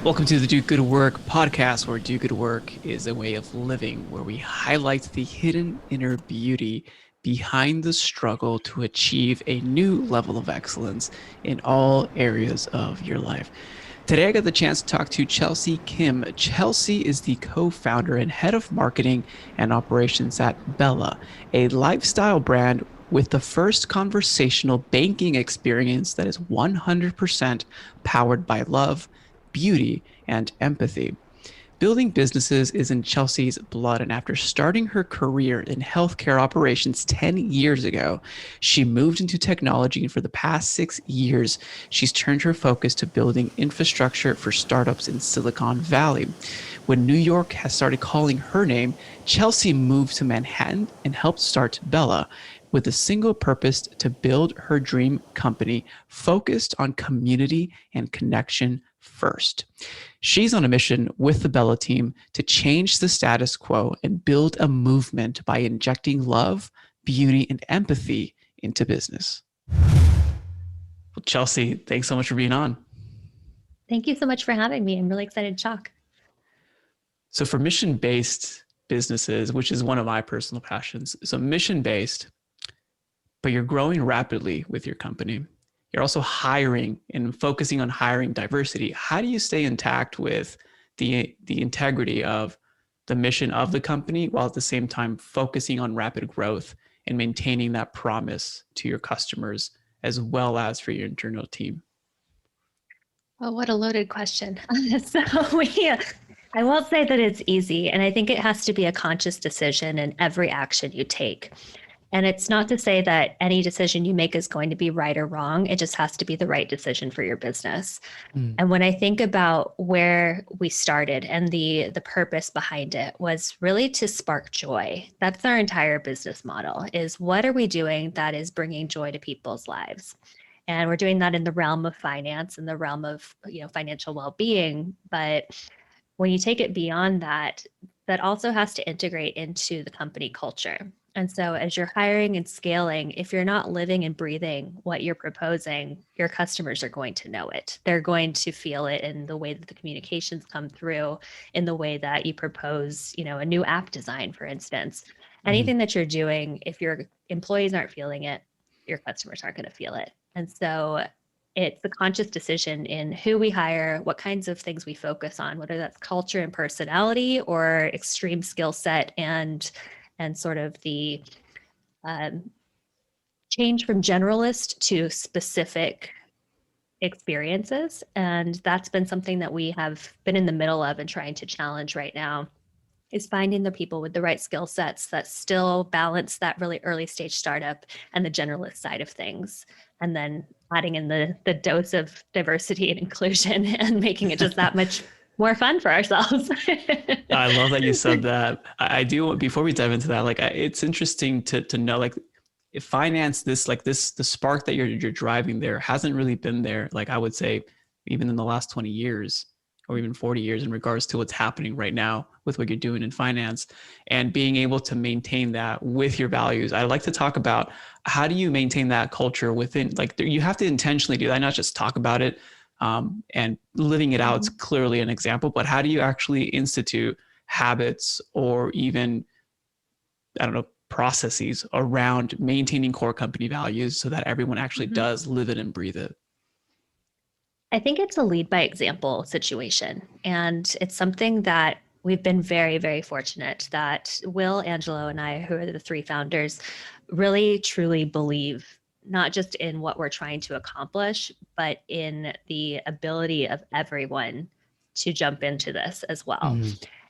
Welcome to the Do Good Work podcast, where do good work is a way of living, where we highlight the hidden inner beauty behind the struggle to achieve a new level of excellence in all areas of your life. Today, I got the chance to talk to Chelsea Kim. Chelsea is the co-founder and head of marketing and operations at Bella, a lifestyle brand with the first conversational banking experience that is 100% powered by love, beauty, and empathy. Building businesses is in Chelsea's blood, and after starting her career in healthcare operations 10 years ago, she moved into technology, and for the past 6 years, she's turned her focus to building infrastructure for startups in Silicon Valley. When New York has started calling her name, Chelsea moved to Manhattan and helped start Bella with a single purpose to build her dream company focused on community and connection first. She's on a mission with the Bella team to change the status quo and build a movement by injecting love, beauty, and empathy into business. Well, Chelsea, thanks so much for being on. Thank you so much for having me. I'm really excited to talk. So for mission-based businesses, which is one of my personal passions, so mission-based, but you're growing rapidly with your company. You're also hiring and focusing on hiring diversity. How do you stay intact with the integrity of the mission of the company while at the same time focusing on rapid growth and maintaining that promise to your customers as well as for your internal team? Oh, what a loaded question. I won't say that it's easy. And I think it has to be a conscious decision in every action you take. And it's not to say that any decision you make is going to be right or wrong. It just has to be the right decision for your business. And when I think about where we started and the purpose behind it was really to spark joy. That's our entire business model, is what are we doing that is bringing joy to people's lives? And we're doing that in the realm of finance, in the realm of, financial well-being. But when you take it beyond that, that also has to integrate into the company culture. And so as you're hiring and scaling, if you're not living and breathing what you're proposing, your customers are going to know it. They're going to feel it in the way that the communications come through, in the way that you propose, a new app design, for instance. Anything that you're doing, if your employees aren't feeling it, your customers aren't going to feel it. And so it's the conscious decision in who we hire, what kinds of things we focus on, whether that's culture and personality or extreme skill set and sort of the change from generalist to specific experiences. And that's been something that we have been in the middle of and trying to challenge right now, is finding the people with the right skill sets that still balance that really early stage startup and the generalist side of things. And then adding in the dose of diversity and inclusion and making it just that much more fun for ourselves. I love that you said that. I do, before we dive into that, it's interesting to know, if finance, the spark that you're driving there hasn't really been there. I would say even in the last 20 years or even 40 years in regards to what's happening right now with what you're doing in finance, and being able to maintain that with your values. I like to talk about how do you maintain that culture within, you have to intentionally do that, not just talk about it. And living it out is clearly an example, but how do you actually institute habits or even, processes around maintaining core company values so that everyone actually does live it and breathe it? I think it's a lead by example situation. And it's something that we've been very, very fortunate that Will, Angelo, and I, who are the three founders, really truly believe not just in what we're trying to accomplish, but in the ability of everyone to jump into this as well.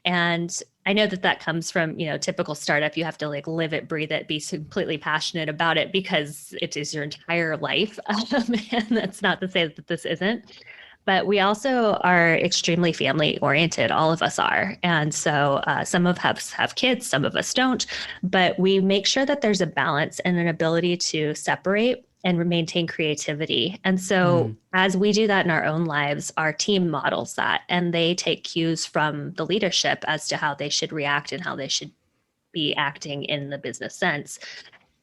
And I know that comes from, typical startup. You have to live it, breathe it, be completely passionate about it because it is your entire life. And that's not to say that this isn't. But we also are extremely family oriented. All of us are. And so some of us have kids, some of us don't. But we make sure that there's a balance and an ability to separate and maintain creativity. And so as we do that in our own lives, our team models that, and they take cues from the leadership as to how they should react and how they should be acting in the business sense.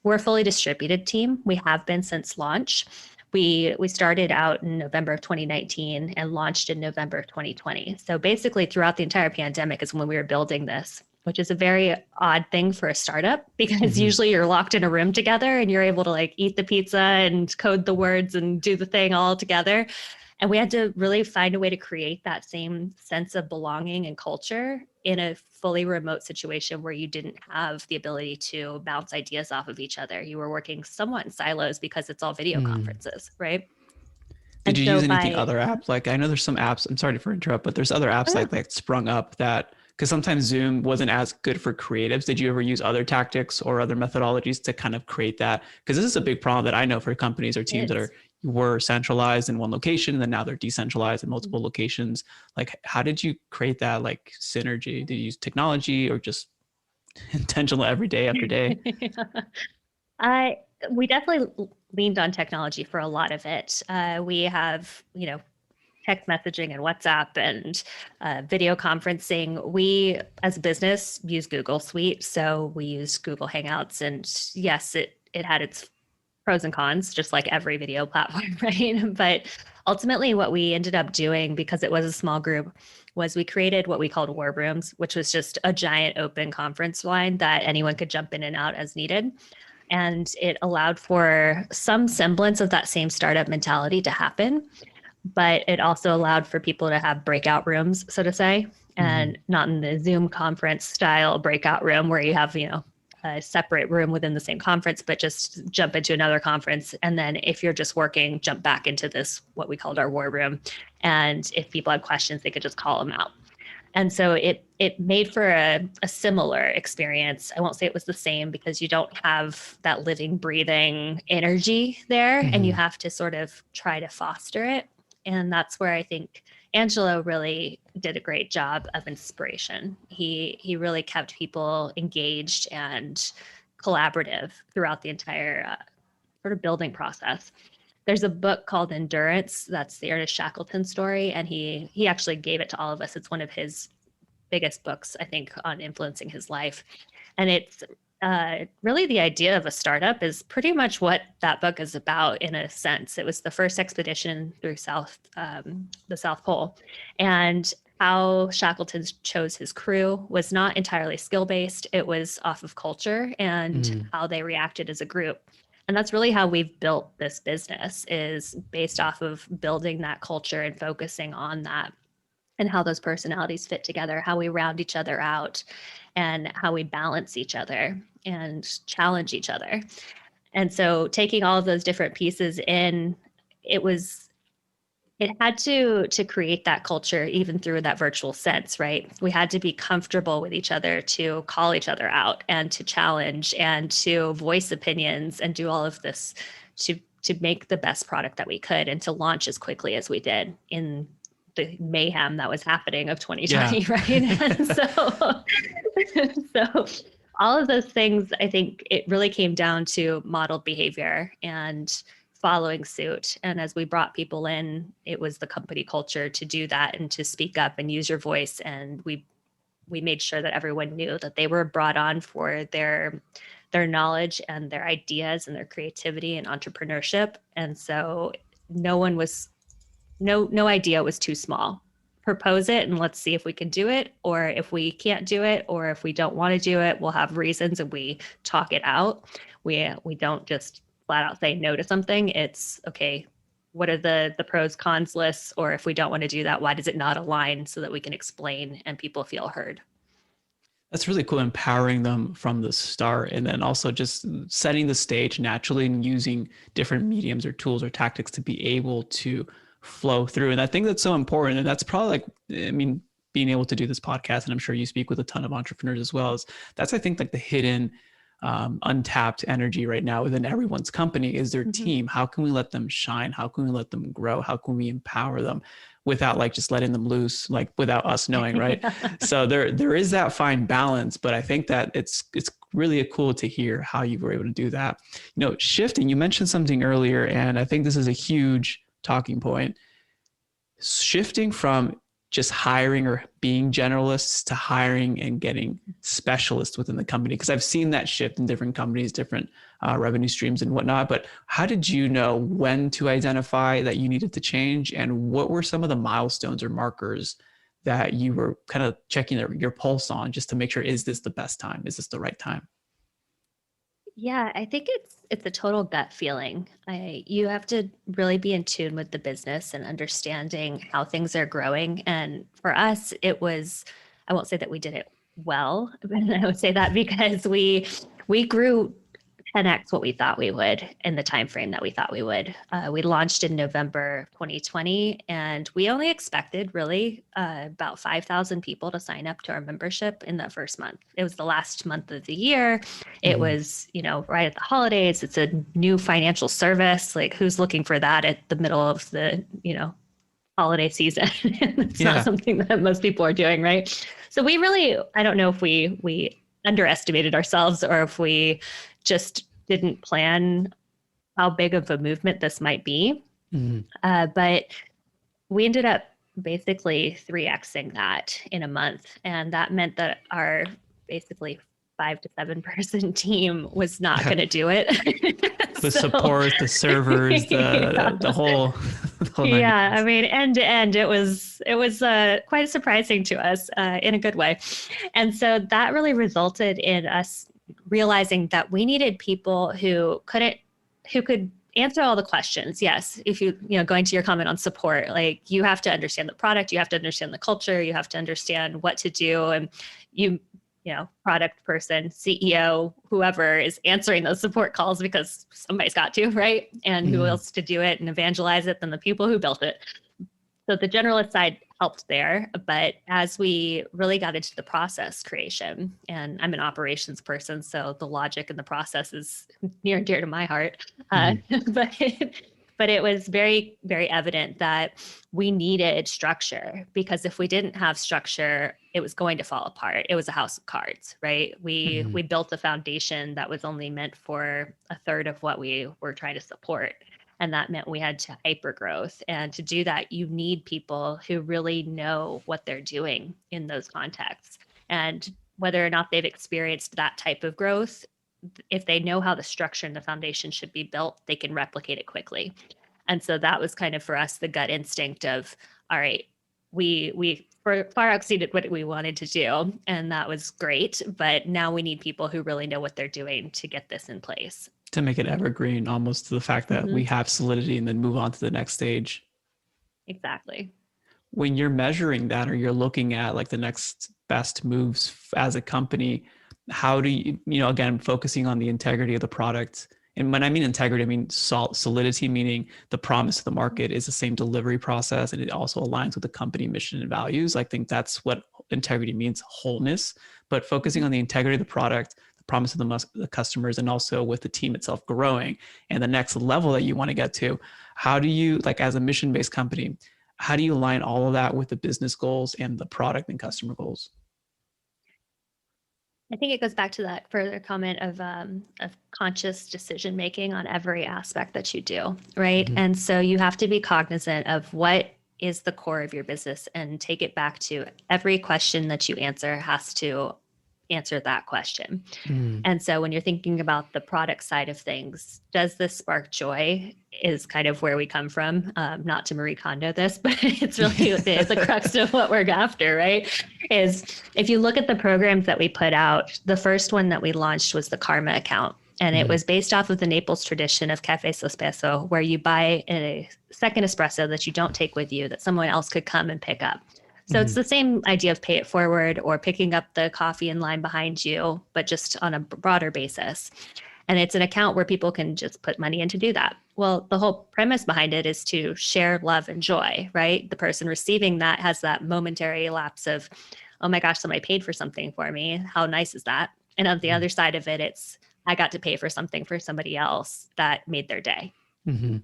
We're a fully distributed team. We have been since launch. We started out in November of 2019 and launched in November of 2020. So basically throughout the entire pandemic is when we were building this, which is a very odd thing for a startup because usually you're locked in a room together and you're able to like eat the pizza and code the words and do the thing all together. And we had to really find a way to create that same sense of belonging and culture in a fully remote situation where you didn't have the ability to bounce ideas off of each other. You were working somewhat in silos because it's all video conferences, right? Did And you so use anything other apps? Like I know there's some apps, I'm sorry to interrupt, but there's other apps like sprung up that, because sometimes Zoom wasn't as good for creatives. Did you ever use other tactics or other methodologies to kind of create that? Because this is a big problem that I know for companies or teams that were centralized in one location and then now they're decentralized in multiple locations. Like how did you create that like synergy? Did you use technology or just intentional every day after day? We definitely leaned on technology for a lot of it. We have, text messaging and WhatsApp and video conferencing. We, as a business, use Google Suite. So we use Google Hangouts. And yes, it had its pros and cons, just like every video platform, right? But ultimately, what we ended up doing, because it was a small group, was we created what we called war rooms, which was just a giant open conference line that anyone could jump in and out as needed. And it allowed for some semblance of that same startup mentality to happen. But it also allowed for people to have breakout rooms, so to say, and not in the Zoom conference style breakout room where you have, a separate room within the same conference, but just jump into another conference. And then if you're just working, jump back into this, what we called our war room. And if people had questions, they could just call them out. And so it made for a similar experience. I won't say it was the same because you don't have that living, breathing energy there, and you have to sort of try to foster it. And that's where I think Angelo really did a great job of inspiration. He really kept people engaged and collaborative throughout the entire sort of building process. There's a book called Endurance. That's the Ernest Shackleton story. And he actually gave it to all of us. It's one of his biggest books, I think, on influencing his life. And it's really the idea of a startup is pretty much what that book is about in a sense. It was the first expedition through the South Pole. And how Shackleton chose his crew was not entirely skill-based. It was off of culture and how they reacted as a group. And that's really how we've built this business, is based off of building that culture and focusing on that and how those personalities fit together, how we round each other out and how we balance each other and challenge each other. And so taking all of those different pieces in, it had to create that culture even through that virtual sense, right? We had to be comfortable with each other to call each other out and to challenge and to voice opinions and do all of this to make the best product that we could and to launch as quickly as we did in the mayhem that was happening of 2020, right? And so all of those things, I think it really came down to modeled behavior and following suit. And as we brought people in, it was the company culture to do that and to speak up and use your voice. And we made sure that everyone knew that they were brought on for their knowledge and their ideas and their creativity and entrepreneurship. And so no idea was too small. Propose it and let's see if we can do it, or if we can't do it, or if we don't want to do it, we'll have reasons and we talk it out. We don't just flat out say no to something. It's okay, what are the pros cons lists, or if we don't want to do that, why does it not align, so that we can explain and people feel heard. That's really cool, empowering them from the start, and then also just setting the stage naturally and using different mediums or tools or tactics to be able to flow through. And I think that's so important. And that's probably being able to do this podcast, and I'm sure you speak with a ton of entrepreneurs as well, that's, I think, like the hidden untapped energy right now within everyone's company is their team. How can we let them shine? How can we let them grow? How can we empower them without like just letting them loose, like without us knowing, right? So there is that fine balance, but I think that it's really cool to hear how you were able to do that. Shifting, you mentioned something earlier, and I think this is a huge talking point. Shifting from just hiring or being generalists to hiring and getting specialists within the company? Because I've seen that shift in different companies, different revenue streams and whatnot. But how did you know when to identify that you needed to change? And what were some of the milestones or markers that you were kind of checking your pulse on just to make sure, is this the best time? Is this the right time? Yeah, I think it's a total gut feeling. You have to really be in tune with the business and understanding how things are growing. And for us, it was, I won't say that we did it well, but I would say that because we grew 10x what we thought we would in the time frame that we thought we would. We launched in November 2020, and we only expected really about 5,000 people to sign up to our membership in that first month. It was the last month of the year. It was, right at the holidays. It's a new financial service. Like, who's looking for that at the middle of the, holiday season? It's not something that most people are doing, right? So we really, I don't know if we underestimated ourselves or if we just didn't plan how big of a movement this might be. But we ended up basically 3xing that in a month. And that meant that our basically 5 to 7 person team was not going to do it. The support, the servers, the whole yeah, I mean, end to end, it was quite surprising to us in a good way. And so that really resulted in us realizing that we needed people who could answer all the questions. Yes, if going to your comment on support, like, you have to understand the product, you have to understand the culture, you have to understand what to do, and product person, CEO, whoever is answering those support calls, because somebody's got to, right? And who else to do it and evangelize it than the people who built it. So the generalist side helped there. But as we really got into the process creation, and I'm an operations person, so the logic and the process is near and dear to my heart. But it was very, very evident that we needed structure, because if we didn't have structure, it was going to fall apart. It was a house of cards, right? We built a foundation that was only meant for a third of what we were trying to support. And that meant we had to hyper growth. And to do that, you need people who really know what they're doing in those contexts. And whether or not they've experienced that type of growth, if they know how the structure and the foundation should be built, they can replicate it quickly. And so that was kind of for us the gut instinct of, all right, we far exceeded what we wanted to do, and that was great. But now we need people who really know what they're doing to get this in place. To make it evergreen, almost, to the fact that we have solidity and then move on to the next stage. Exactly. When you're measuring that, or you're looking at like the next best moves as a company, how do you, again, focusing on the integrity of the product. And when I mean integrity, I mean solidity, meaning the promise of the market is the same delivery process, and it also aligns with the company mission and values. I think that's what integrity means, wholeness. But focusing on the integrity of the product, the promise of the customers, and also with the team itself growing, and the next level that you want to get to, how do you, like, as a mission-based company, how do you align all of that with the business goals and the product and customer goals? I think it goes back to that further comment of conscious decision making on every aspect that you do, right? And so you have to be cognizant of what is the core of your business, and take it back to every question that you answer has to answer that question. And so when you're thinking about the product side of things, does this spark joy is kind of where we come from. Not to Marie Kondo this, but it's really the crux of what we're after, right? Is if you look at the programs that we put out, the first one that we launched was the Karma account. And it was based off of the Naples tradition of Cafe Sospeso, where you buy a second espresso that you don't take with you, that someone else could come and pick up. So it's the same idea of pay it forward, or picking up the coffee in line behind you, but just on a broader basis. And it's an account where people can just put money in to do that. Well, the whole premise behind it is to share love and joy, right? The person receiving that has that momentary lapse of, oh my gosh, somebody paid for something for me. How nice is that? And on the other side of it, it's, I got to pay for something for somebody else that made their day,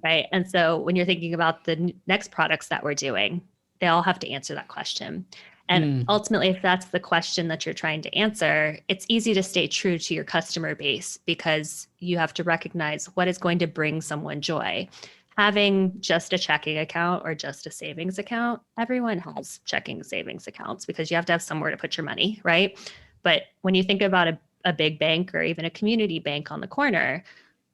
right? And so when you're thinking about the next products that we're doing, they all have to answer that question. And ultimately, if that's the question that you're trying to answer, it's easy to stay true to your customer base, because you have to recognize what is going to bring someone joy. having just a checking account or just a savings account, everyone has checking savings accounts because you have to have somewhere to put your money, right? But when you think about a big bank or even a community bank on the corner,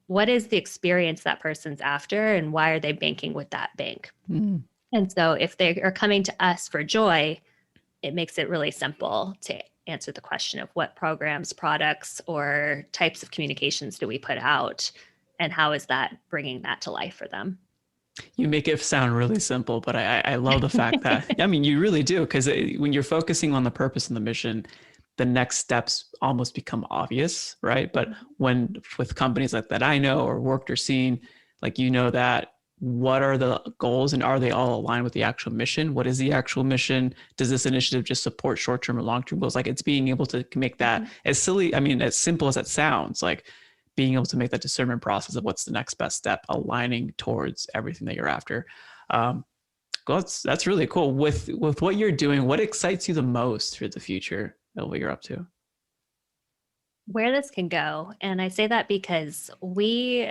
what is the experience that person's after and why are they banking with that bank? Mm. And so if they are coming to us for joy, it makes it really simple to answer the question of what programs, products, or types of communications do we put out, and how is that bringing that to life for them? You make it sound really simple, but I love the fact that, I mean, you really do, because when you're focusing on the purpose and the mission, the next steps almost become obvious, right? But when with companies like that I know or worked or seen, like, you know, that what are the goals and are they all aligned with the actual mission? What is the actual mission? Does this initiative just support short-term or long-term goals? Like, it's being able to make that as silly, I mean, as simple as it sounds, like being able to make that discernment process of what's the next best step, aligning towards everything that you're after. Well, that's really cool. With what you're doing, what excites you the most for the future of what you're up to? Where this can go. And I say that because we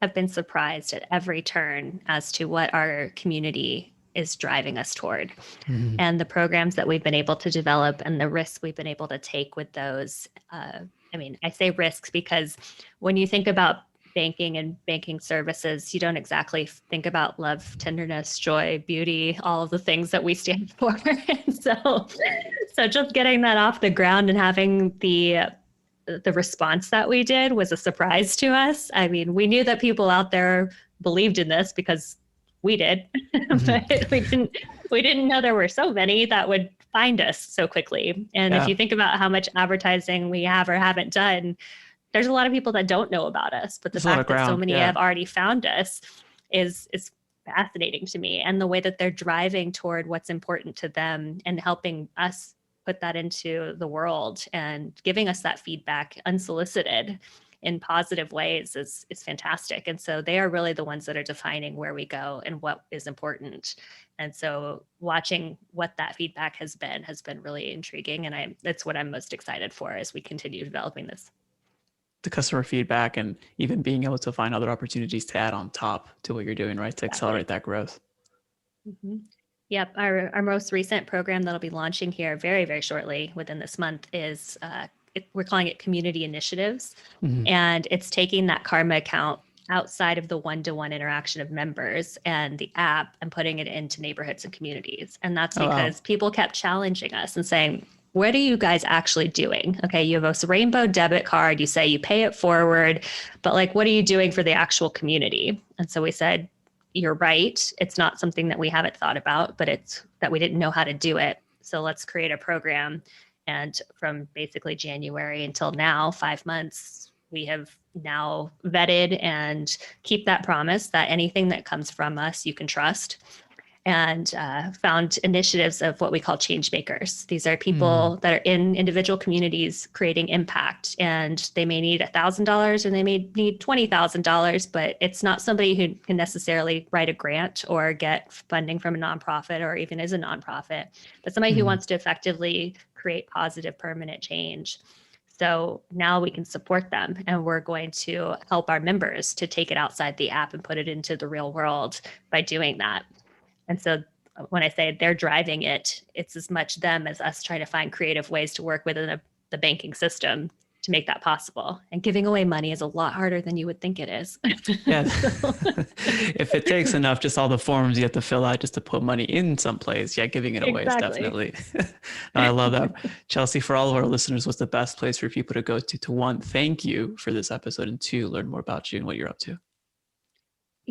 have been surprised at every turn as to what our community is driving us toward Mhm. and the programs that we've been able to develop and the risks we've been able to take with those. I mean, I say risks because when you think about banking and banking services, you don't exactly think about love, tenderness, joy, beauty, all of the things that we stand for. And so just getting that off the ground and having the response that we did was a surprise to us. I mean, we knew that people out there believed in this because we did, Mhm. but we didn't know there were so many that would find us so quickly. And if Yeah, you think about how much advertising we have or haven't done, there's a lot of people that don't know about us, but the there's a lot of fact that so ground. many Yeah. have already found us is fascinating to me, and the way that they're driving toward what's important to them and helping us put that into the world and giving us that feedback unsolicited in positive ways is fantastic. And so they are really the ones that are defining where we go and what is important. And so watching what that feedback has been really intriguing, and that's what I'm most excited for as we continue developing this. The customer feedback and even being able to find other opportunities to add on top to what you're doing, right? To Exactly. accelerate that growth. Mhm. Yep. Our most recent program that'll be launching here very, very shortly within this month is we're calling it Community Initiatives. Mhm. And it's taking that karma account outside of the one-to-one interaction of members and the app and putting it into neighborhoods and communities. And that's Oh, wow. because people kept challenging us and saying, what are you guys actually doing? Okay, you have a rainbow debit card, you say you pay it forward, but like, what are you doing for the actual community? And so we said, you're right. It's not something that we haven't thought about, but it's that we didn't know how to do it. So let's create a program. And from basically January until now, 5 months, we have now vetted and keep that promise that anything that comes from us, you can trust, and found initiatives of what we call change makers. These are Mm. people that are in individual communities creating impact, and they may need $1,000 and they may need $20,000, but it's not somebody who can necessarily write a grant or get funding from a nonprofit or even is a nonprofit, but somebody who Mm. wants to effectively create positive permanent change. So now we can support them, and we're going to help our members to take it outside the app and put it into the real world by doing that. And so when I say they're driving it, it's as much them as us trying to find creative ways to work within the banking system to make that possible. And giving away money is a lot harder than you would think it is. Yeah. So, If it takes enough, just all the forms you have to fill out just to put money in someplace, yeah, giving it away is exactly. definitely. No, I love that. Chelsea, for all of our listeners, what's the best place for people to go to one, thank you for this episode, and two, learn more about you and what you're up to?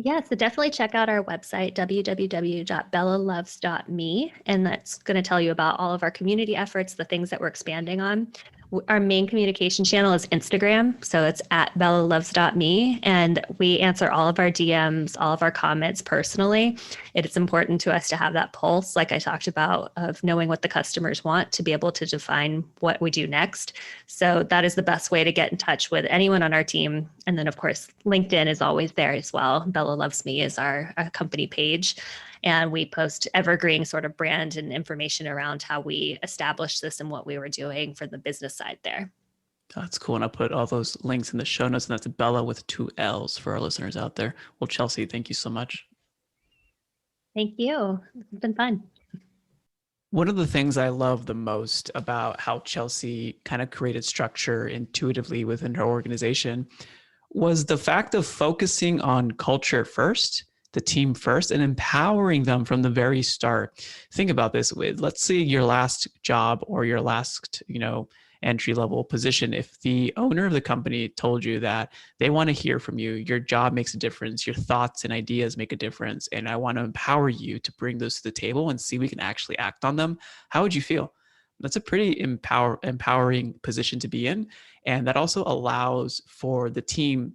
Yeah, so definitely check out our website, www.bellaloves.me, and that's going to tell you about all of our community efforts, the things that we're expanding on. Our main communication channel is Instagram, so it's at bellaloves.me, and we answer all of our DMs, all of our comments personally. It's important to us to have that pulse, like I talked about, of knowing what the customers want to be able to define what we do next. So that is the best way to get in touch with anyone on our team. And then, of course, LinkedIn is always there as well. Bella Loves Me is our company page. And we post evergreen sort of brand and information around how we established this and what we were doing for the business side there. That's cool. And I'll put all those links in the show notes. And that's Bella with 2 L's for our listeners out there. Well, Chelsea, thank you so much. Thank you. It's been fun. One of the things I love the most about how Chelsea kind of created structure intuitively within her organization was the fact of focusing on culture first, the team first, and empowering them from the very start. Think about this: with, let's say, your last job or your last, entry level position. If the owner of the company told you that they want to hear from you, your job makes a difference, your thoughts and ideas make a difference, and I want to empower you to bring those to the table and see we can actually act on them, how would you feel? That's a pretty empowering position to be in. And that also allows for the team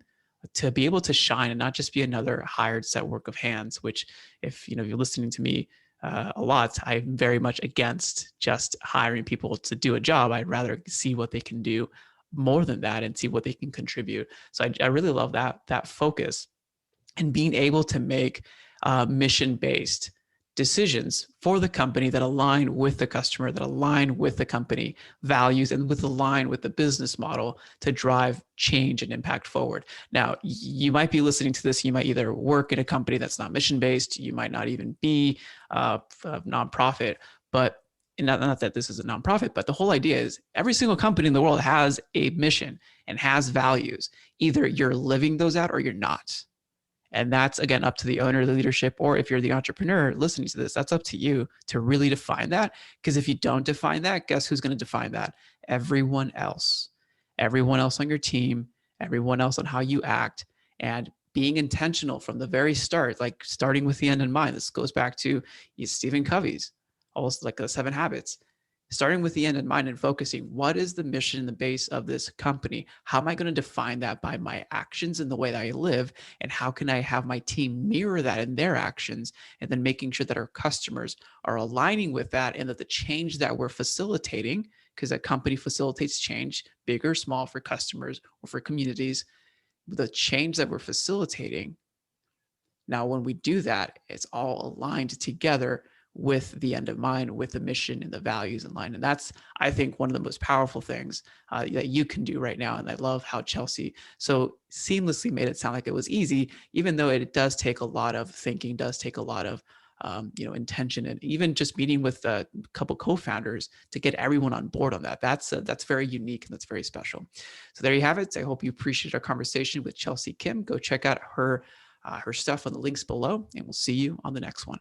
to be able to shine and not just be another hired set work of hands, which, if you're listening to me a lot, I'm very much against just hiring people to do a job. I'd rather see what they can do more than that and see what they can contribute. So I really love that focus and being able to make mission-based decisions for the company that align with the customer, that align with the company values, and with align with the business model to drive change and impact forward. Now, you might be listening to this, you might either work in a company that's not mission-based, you might not even be a nonprofit, but not that this is a nonprofit, but the whole idea is every single company in the world has a mission and has values. Either you're living those out or you're not. And that's, again, up to the owner, the leadership, or if you're the entrepreneur listening to this, that's up to you to really define that. Because if you don't define that, guess who's going to define that? Everyone else. Everyone else on your team, everyone else on how you act, and being intentional from the very start, like starting with the end in mind. This goes back to Stephen Covey's, almost like the 7 Habits. Starting with the end in mind and focusing, what is the mission and the base of this company? How am I going to define that by my actions and the way that I live? And how can I have my team mirror that in their actions? And then making sure that our customers are aligning with that, and that the change that we're facilitating, because a company facilitates change, big or small, for customers or for communities, the change that we're facilitating. Now, when we do that, it's all aligned together with the end in mind, with the mission and the values in line. And that's, I think, one of the most powerful things that you can do right now. And I love how Chelsea so seamlessly made it sound like it was easy, even though it does take a lot of thinking, does take a lot of intention, and even just meeting with a couple co-founders to get everyone on board on that. That's very unique and that's very special. So there you have it. I hope you appreciate our conversation with Chelsea Kim. Go check out her stuff on the links below, and we'll see you on the next one.